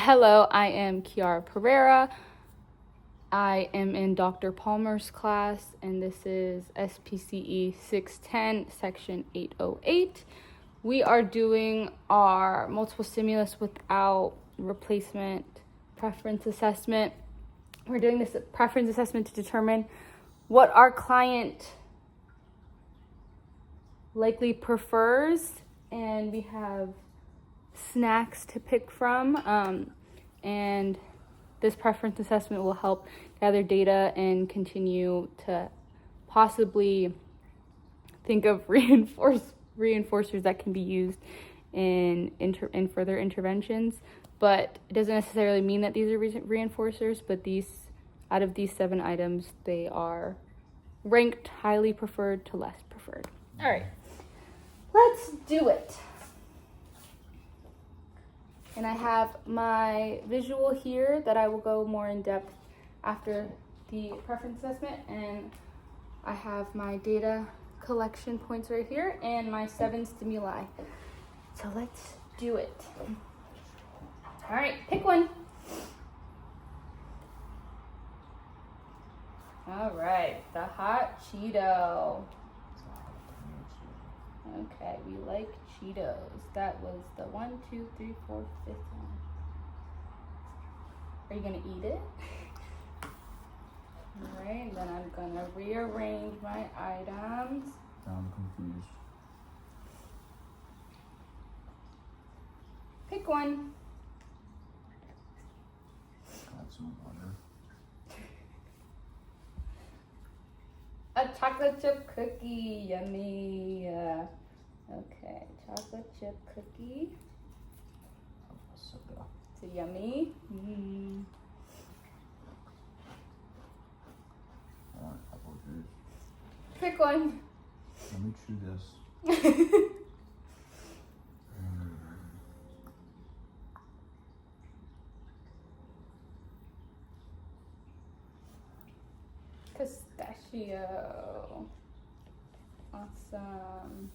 Hello, I am Kiara Pereira. I am in Dr. Palmer's class, and this is SPCE 610, section 808. We are doing our multiple stimulus without replacement preference assessment. We're doing this preference assessment to determine what our client likely prefers, and we have snacks to pick from, and this preference assessment will help gather data and continue to possibly think of reinforcers that can be used in further interventions. But it doesn't necessarily mean that these are reinforcers, but out of these 7 items, they are ranked highly preferred to less preferred. All right, let's do it. And I have my visual here that I will go more in depth after the preference assessment. And I have my data collection points right here and my 7 stimuli. So let's do it. All right, pick one. All right, the hot Cheeto. Okay, we like Cheetos. That was the 1, 2, 3, 4, 5th one. Are you gonna eat it? All right, then I'm gonna rearrange my items. I'm confused. Pick one. Got some water. A chocolate chip cookie, yummy. Okay, chocolate chip cookie. Soda. Is it yummy? I want apple juice. Pick one. Let me chew this. Pistachio. Awesome.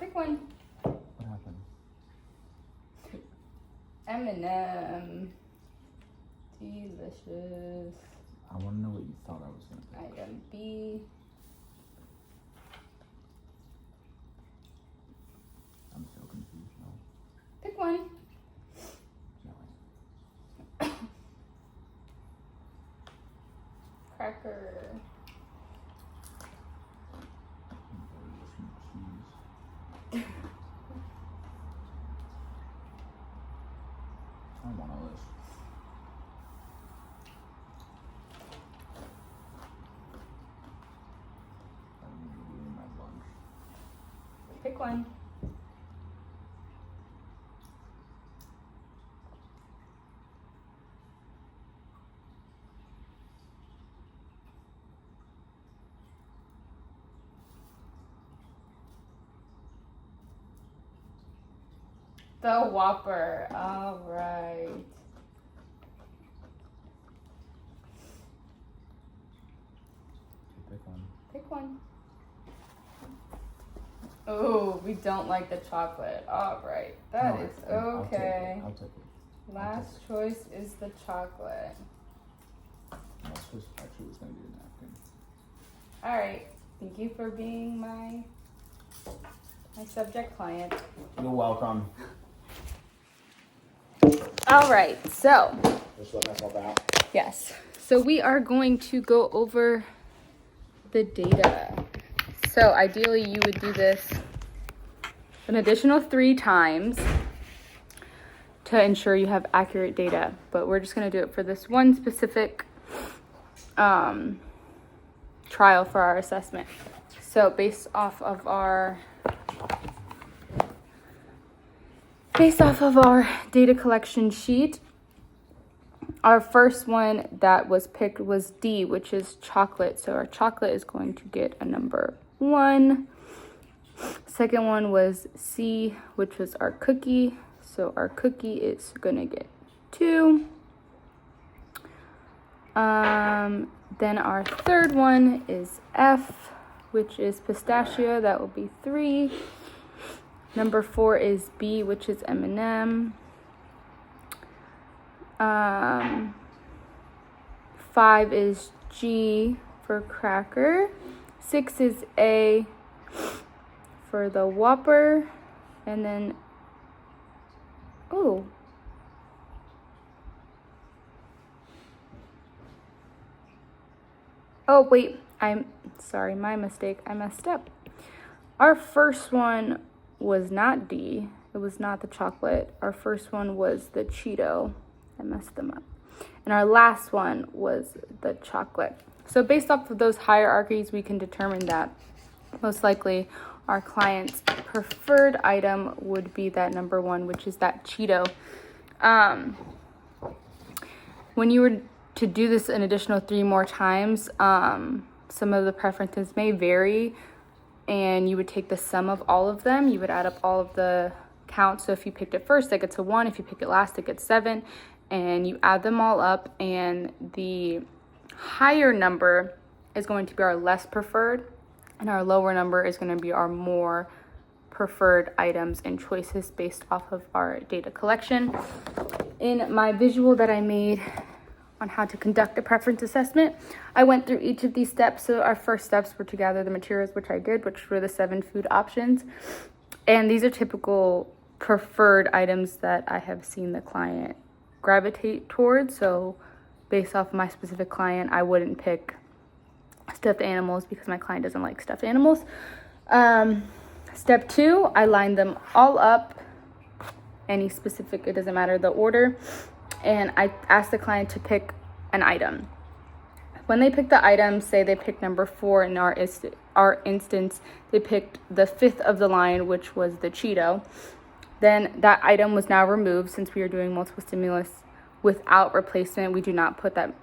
Pick one. What happened? M&M. Delicious. I want to know what you thought I was going to pick. Item B. I'm so confused now. Pick one. Cracker. I want all this. I'm eating my lunch. Pick one. The Whopper. All right. Pick one. Pick one. Oh, we don't like the chocolate. All right. That is okay. I'll take it. Last choice is the chocolate. Last choice actually was going to be a napkin. All right. Thank you for being my subject client. You're welcome. All right. So. Just let myself out. Yes. So we are going to go over the data. So ideally you would do this an additional 3 times to ensure you have accurate data. But we're just going to do it for this one specific trial for our assessment. So based off of our data collection sheet, our first one that was picked was D, which is chocolate. So our chocolate is going to get a number 1. Second one was C, which was our cookie. So our cookie is gonna get 2. Then our third one is F, which is pistachio. That will be 3. Number 4 is B, which is M&M. 5 is G for cracker. 6 is A for the Whopper. And then, oh, wait, I'm sorry, my mistake. I messed up. Our first one was not D. It was not the chocolate. Our first one was the Cheeto. I messed them up. And our last one was the chocolate. So based off of those hierarchies, we can determine that most likely our client's preferred item would be that number 1, which is that Cheeto. When you were to do this an additional 3 more times, some of the preferences may vary, and you would take the sum of all of them. You would add up all of the counts. So if you picked it first, that gets a 1. If you pick it last, it gets 7. And you add them all up, and the higher number is going to be our less preferred, and our lower number is going to be our more preferred items and choices based off of our data collection. In my visual that I made on how to conduct a preference assessment, I went through each of these steps. So our first steps were to gather the materials, which I did, which were the 7 food options. And these are typical preferred items that I have seen the client gravitate towards. So based off of my specific client, I wouldn't pick stuffed animals because my client doesn't like stuffed animals. Step 2, I lined them all up, any specific, it doesn't matter the order, and I asked the client to pick an item. When they pick the item, say they picked number 4, in our instance, they picked the 5th of the line, which was the Cheeto. Then that item was now removed. Since we are doing multiple stimulus without replacement, we do not put that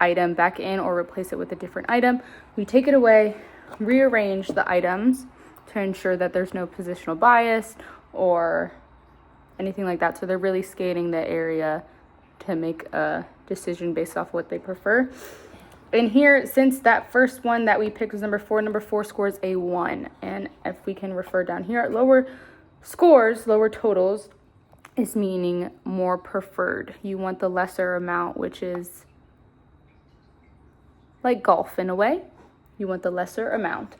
item back in or replace it with a different item. We take it away, rearrange the items to ensure that there's no positional bias or anything like that. So they're really scanning the area to make a decision based off what they prefer. And here, since that first one that we picked was number 4 scores a 1. And if we can refer down here, lower scores, lower totals, is meaning more preferred. You want the lesser amount, which is like golf in a way. You want the lesser amount.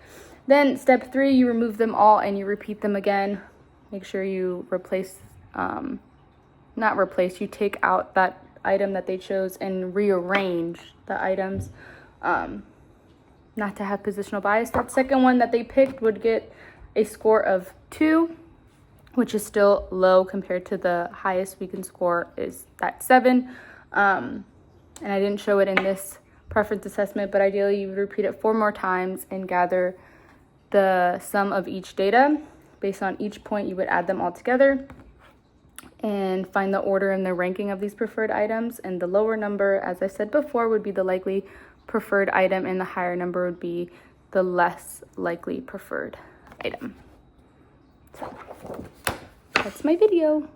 Then step 3, you remove them all and you repeat them again. Make sure you you take out that item that they chose and rearrange the items, not to have positional bias. That second one that they picked would get a score of 2, which is still low compared to the highest we can score is that 7. And I didn't show it in this preference assessment, but ideally you would repeat it 4 more times and gather the sum of each data. Based on each point, you would add them all together and find the order and the ranking of these preferred items. And the lower number, as I said before, would be the likely preferred item, and the higher number would be the less likely preferred item. So that's my video.